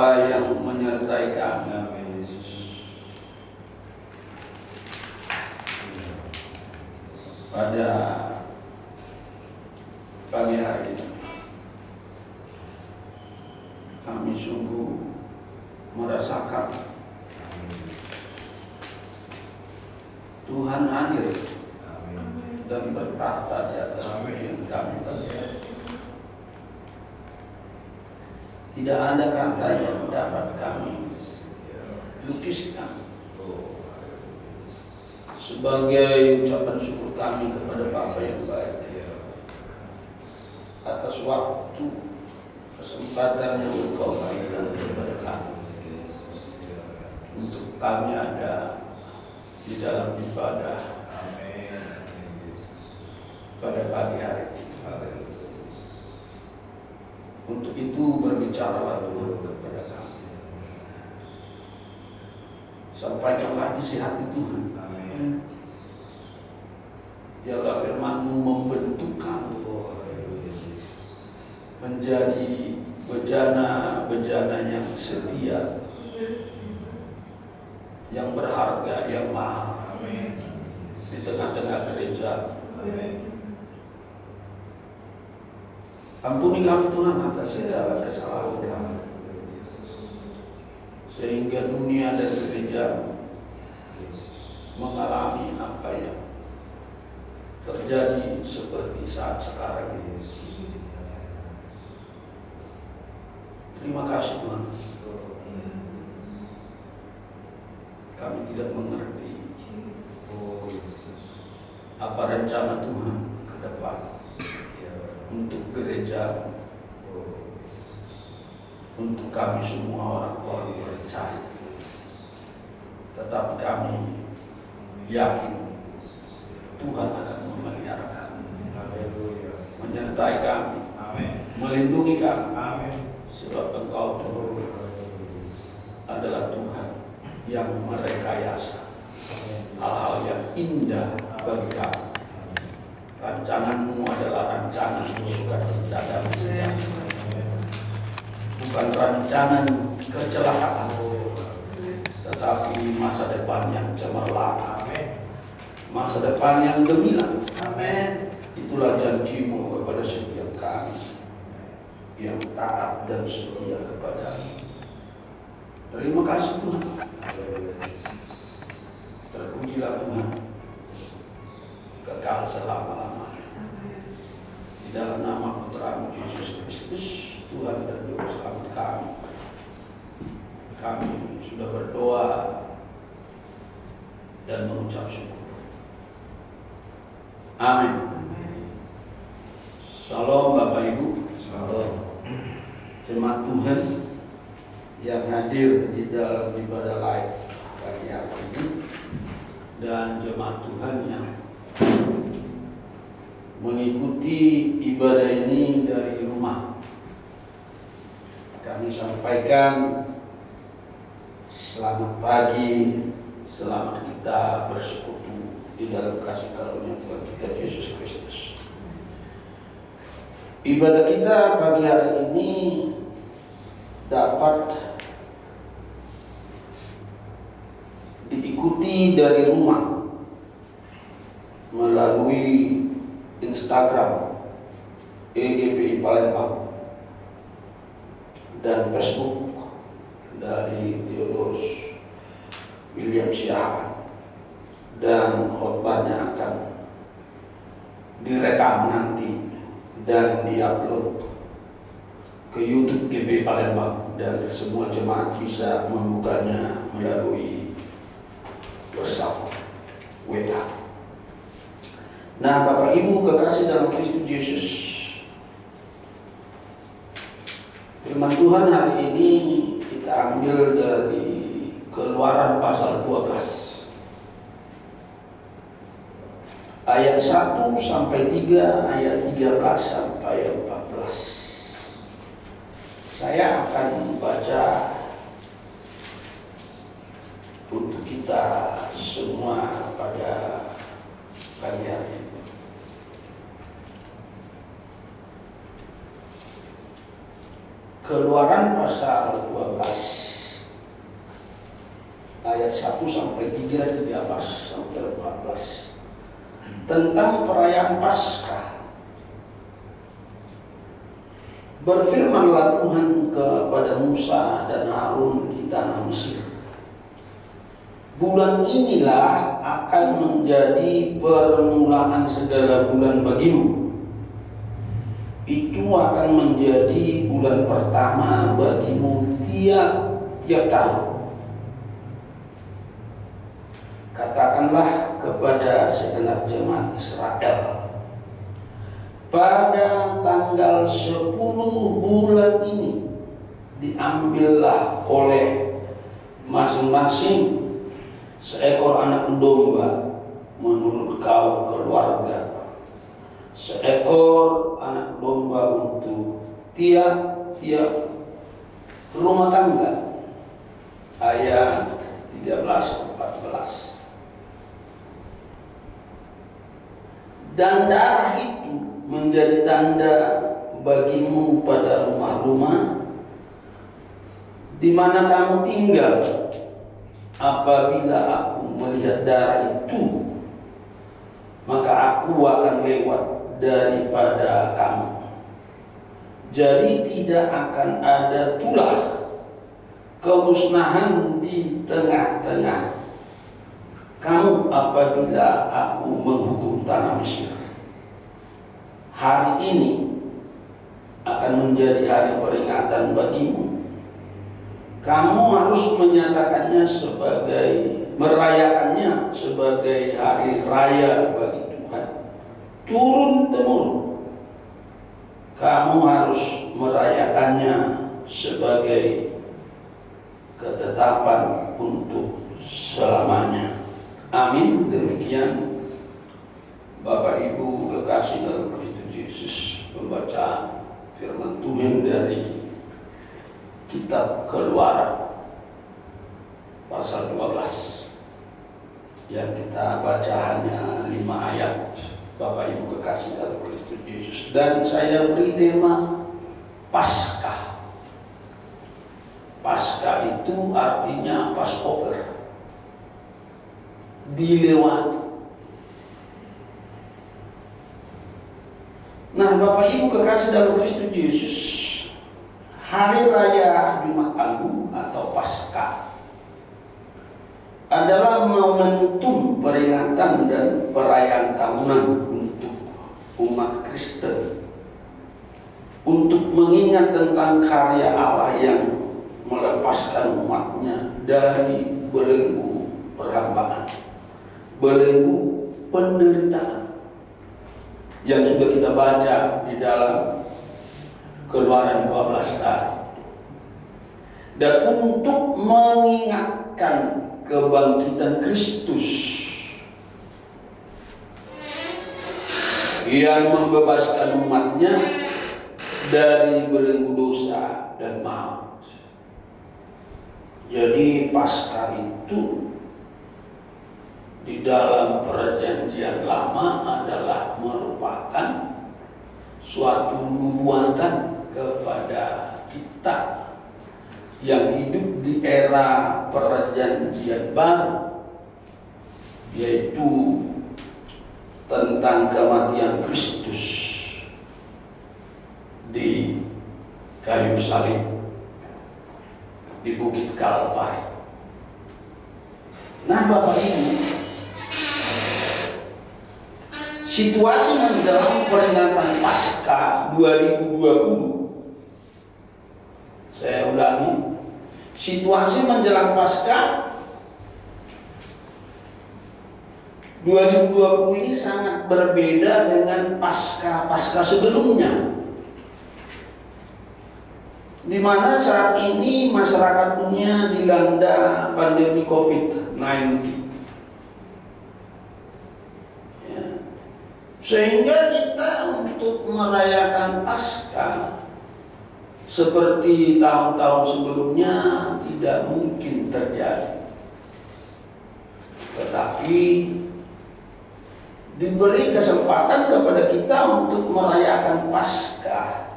Bapa yang menyertai kami. Pada pagi hari ini kami sungguh merasakan Tuhan hadir dan bertahta di atas yang kami percaya. Tidak ada kata yang dapat kami lukiskan sebagai ucapan syukur kami kepada Bapa yang baik atas waktu kesempatan yang Engkau berikan kepada kami untuk kami ada di dalam ibadah pada pagi hari ini. Untuk itu berbicaralah Tuhan kepada kami. Sampaikanlah isi hati Tuhan. Biarlah firman-Mu membentuk kami menjadi bejana-bejana yang setia, yang berharga, yang mahal di tengah-tengah gereja. Ampuni kami Tuhan atas segala kesalahan kami, sehingga dunia dan gereja mengalami apa yang terjadi seperti saat sekarang ini. Terima kasih Tuhan. Kami tidak mengerti apa rencana Tuhan ke depan untuk gereja, untuk kami semua orang-orang percaya. Tetapi kami yakin Tuhan akan memelihara kami, menyertai kami, melindungi kami, sebab Engkau adalah Tuhan yang merekayasa hal-hal yang indah bagi kami. Rancangan-Mu adalah rancangan sukacita dan sejahtera, bukan rancangan kecelakaan, tetapi masa depan yang cemerlang, masa depan yang gemilang. Itulah janji-Mu kepada setiap kami yang taat dan setia kepada-Mu. Terima kasih Tuhan. Terpujilah Tuhan kekal selama-lamanya. Di dalam nama Putra-Mu Yesus Kristus, Tuhan dan Juru Selamat kami, kami sudah berdoa dan mengucap syukur. Amin. Shalom Bapak Ibu. Shalom. Jemaat Tuhan yang hadir di dalam ibadah live pagi hari ini, dan jemaat Tuhan yang mengikuti ibadah ini dari rumah. Kami sampaikan selamat pagi, selamat kita bersekutu di dalam kasih karunia Tuhan kita Yesus Kristus. Ibadah kita pagi hari ini dapat diikuti dari rumah melalui Instagram EGPI Palembang dan Facebook dari Theodorus William Siahaan, dan khotbahnya akan direkam nanti dan diupload ke YouTube GPI Palembang, dan semua jemaat bisa membukanya melalui WhatsApp, WA. Nah, Bapak Ibu kekasih dalam Kristus Yesus, firman Tuhan hari ini kita ambil dari Keluaran pasal 12 ayat 1 sampai 3, ayat 13 sampai 14. Saya akan membaca untuk kita semua pada pagi hari ini. Keluaran pasal 12 ayat 1 sampai 3, 13 sampai 14 tentang perayaan Paskah. Berfirmanlah Tuhan kepada Musa dan Harun di tanah Mesir, bulan inilah akan menjadi permulaan segala bulan bagimu. Itu akan menjadi bulan pertama bagimu tiap tahun. Katakanlah kepada segenap jemaat Israel, pada tanggal 10 bulan ini diambillah oleh masing-masing seekor anak domba menurut kaum keluarga, seekor anak domba untuk tiap-tiap rumah tangga. Ayat 13-14. Dan darah itu menjadi tanda bagimu pada rumah-rumah di mana kamu tinggal. Apabila aku melihat darah itu, maka aku akan lewat daripada kamu. Jadi tidak akan ada tulah kemusnahan di tengah-tengah kamu apabila aku menghukum tanah Mesir. Hari ini akan menjadi hari peringatan bagimu. Kamu harus merayakannya sebagai hari raya bagi Tuhan. Turun-temurun kamu harus merayakannya sebagai ketetapan untuk selamanya. Amin. Demikian Bapak Ibu kekasih dalam Kristus Yesus, pembacaan firman Tuhan dari kitab Keluaran pasal 12 yang kita baca hanya 5 ayat. Bapak Ibu kekasih dalam Kristus Yesus, dan saya beri tema Paskah. Paskah itu artinya Passover, dilewati. Nah, Bapak Ibu kekasih dalam Kristus Yesus, hari raya Jumat Agung atau Paskah adalah momentum peringatan dan perayaan tahunan untuk umat Kristen, untuk mengingat tentang karya Allah yang melepaskan umatnya dari belenggu perhambaan, belenggu penderitaan yang sudah kita baca di dalam Keluaran 12 tadi, dan untuk mengingatkan kebangkitan Kristus yang membebaskan umatnya dari belenggu dosa dan maut. Jadi Paskah itu di dalam Perjanjian Lama adalah merupakan suatu nubuatan kepada kita yang hidup di era Perjanjian Baru, yaitu tentang kematian Kristus di kayu salib di Bukit Kalvari. Nah, Bapak Ibu, situasi menjelang peringatan Paskah 2020, saya ulangi, situasi menjelang Paskah 2020 ini sangat berbeda dengan Paskah sebelumnya, di mana saat ini masyarakat dunia dilanda pandemi COVID-19. Ya. Sehingga kita untuk merayakan Paskah seperti tahun-tahun sebelumnya tidak mungkin terjadi. Tetapi diberi kesempatan kepada kita untuk merayakan Paskah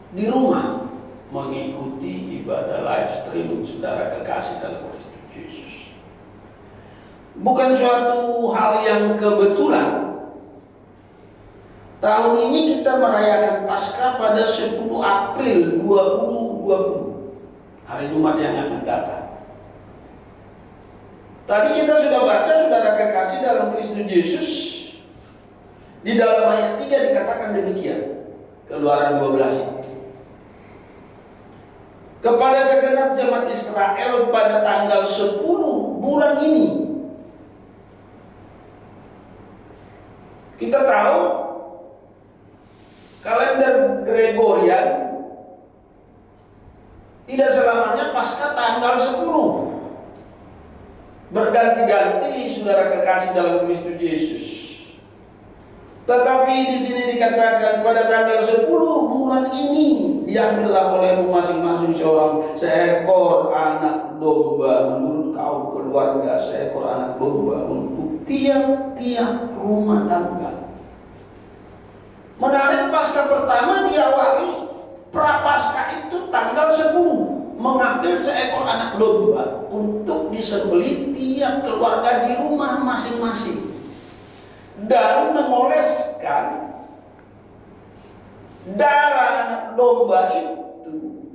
di rumah, mengikuti ibadah live stream saudara kekasih dalam Kristus Yesus. Bukan suatu hal yang kebetulan. Tahun ini kita merayakan Paskah pada 10 April 2020, hari Jumat yang akan datang. Tadi kita sudah baca, saudara kekasih dalam Kristus Yesus, di dalam ayat 3 dikatakan demikian, Keluaran 12 itu. Kepada segenap jemaat Israel pada tanggal 10 bulan ini. Kita tahu kalender Gregorian tidak selamanya pasca tanggal 10. Berganti-ganti saudara kekasih dalam Kristus Yesus. Tetapi di sini dikatakan pada tanggal 10 bulan ini diambillah olehmu masing-masing seekor anak domba menurut kaum keluarga, seekor anak domba untuk tiap-tiap rumah tangga. Menarik, Paskah pertama diawali Prapaskah itu tanggal 10, mengambil seekor anak domba untuk disembelih tiap keluarga di rumah masing-masing dan mengoleskan darah anak domba itu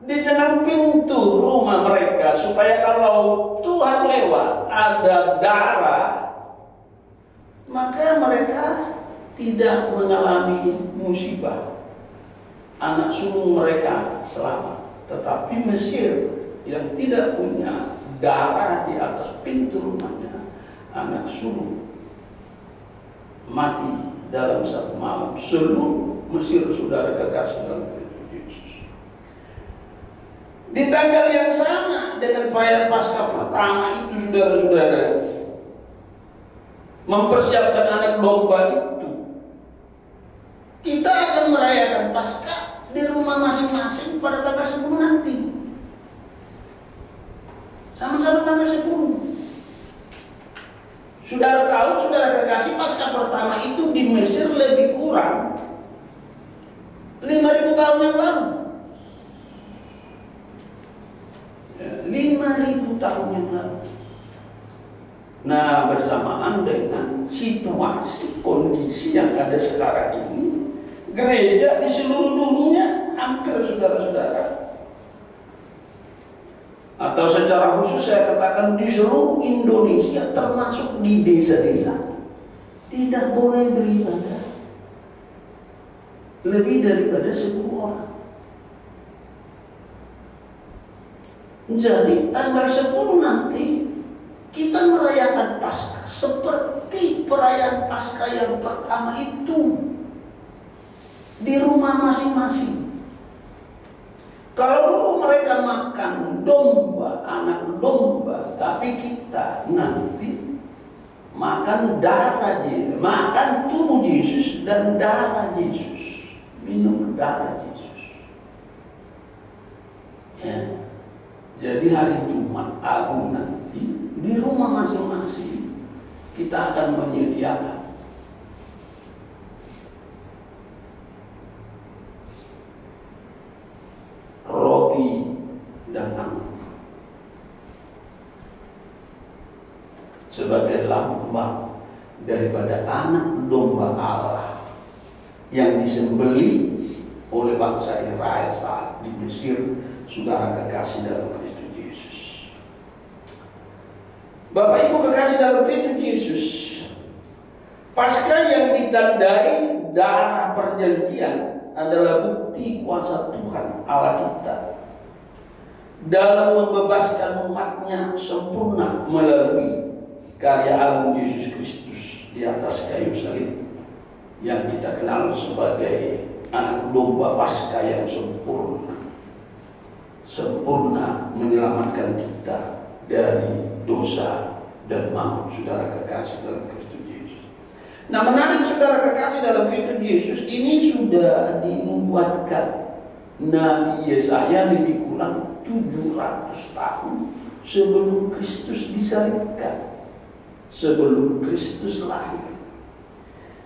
di dalam pintu rumah mereka, supaya kalau Tuhan lewat ada darah, maka mereka tidak mengalami musibah, anak sulung mereka selamat. Tetapi Mesir yang tidak punya darah di atas pintu rumahnya, anak sulung mati dalam satu malam. Seluruh Mesir, saudara kekasih dalam Kristus Yesus. Di tanggal yang sama dengan perayaan Paskah pertama itu, saudara-saudara, mempersiapkan anak domba itu, kita akan merayakan Paskah di rumah masing-masing pada tanggal 10 nanti. Sama-sama tanggal 10. Saudara tahu, saudara kekasih, Paskah pertama itu di Mesir lebih kurang 5.000 tahun yang lalu. 5.000 tahun yang lalu. Nah, bersamaan dengan situasi kondisi yang ada sekarang ini, gereja di seluruh dunia hampir, saudara-saudara, atau secara khusus saya katakan di seluruh Indonesia, termasuk di desa-desa, tidak boleh beribadah lebih daripada 10 orang. Jadi tanggal 10 nanti kita merayakan Paskah seperti perayaan Paskah yang pertama itu, di rumah masing-masing. Kalau dulu mereka makan domba, anak domba, tapi kita nanti makan darah Yesus, makan tubuh Yesus dan darah Yesus, minum darah Yesus. Ya. Jadi hari Jumat Agung nanti di rumah masing-masing kita akan menyediakan roti dan anggur sebagai lambang daripada anak domba Allah yang disembelih oleh bangsa Israel saat di Mesir, saudara kekasih dalam Kristus Yesus. Bapak Ibu kekasih dalam Kristus Yesus, Paskah yang ditandai darah perjanjian adalah bukti kuasa Tuhan Allah kita dalam membebaskan umatnya sempurna melalui karya agung Yesus Kristus di atas kayu salib, yang kita kenal sebagai anak domba Paskah yang sempurna menyelamatkan kita dari dosa dan maut, saudara kekasih dalam Kristus Yesus. Nah, menarik, saudara kekasih dalam Kristus Yesus, ini sudah dinubuatkan Nabi Yesaya lebih kurang 700 tahun sebelum Kristus disalibkan, sebelum Kristus lahir.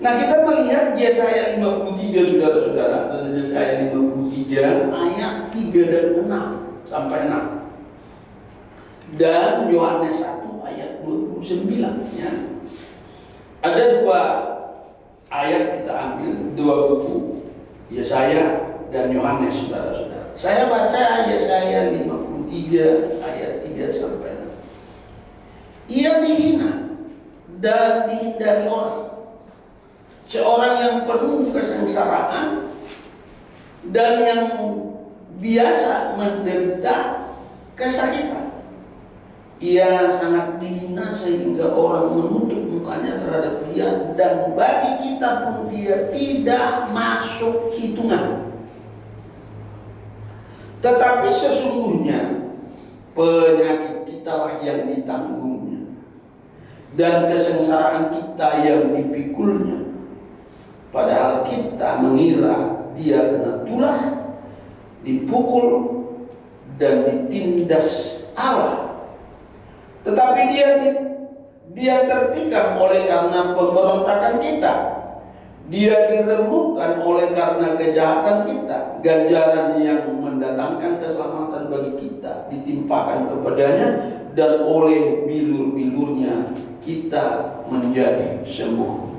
Nah, kita melihat Yesaya 53 saudara-saudara, Yesaya 53 ayat 3 dan 6 sampai 6. Dan Yohanes 1 ayat 29 ya. Ada dua ayat kita ambil, dua buku, Yesaya dan Yohanes saudara-saudara. Saya baca Yesaya 53 ayat 3 sampai 6. Ia dihina dan dihindari orang, seorang yang penuh kesengsaraan dan yang biasa menderita kesakitan. Ia sangat dihina sehingga orang menutup mukanya terhadap dia, dan bagi kita pun dia tidak masuk hitungan. Tetapi sesungguhnya penyakit kita lah yang ditanggungnya, dan kesengsaraan kita yang dipikulnya. Padahal kita mengira dia kena tulah, dipukul, dan ditindas Allah. Tetapi dia tertikam oleh karena pemberontakan kita. Dia diremukkan oleh karena kejahatan kita. Ganjaran yang mendatangkan keselamatan bagi kita ditimpakan kepadanya, dan oleh bilur-bilurnya kita menjadi sembuh.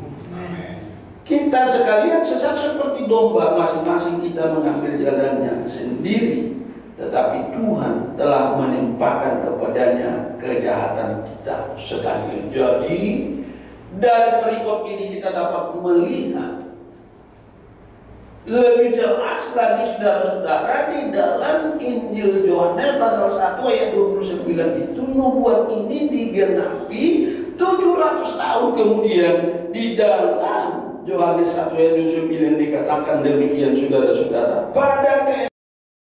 Kita sekalian sesat seperti domba, masing-masing kita mengambil jalannya sendiri. Tetapi Tuhan telah menimpakan kepadanya kejahatan kita sekalian. Jadi dari perikop ini kita dapat melihat lebih jelas lagi saudara-saudara, di dalam Injil Yohanes pasal 1 ayat 29 itu nubuat ini digenapi 700 tahun kemudian. Di dalam Yohanes 1 ayat 29 dikatakan demikian saudara-saudara, pada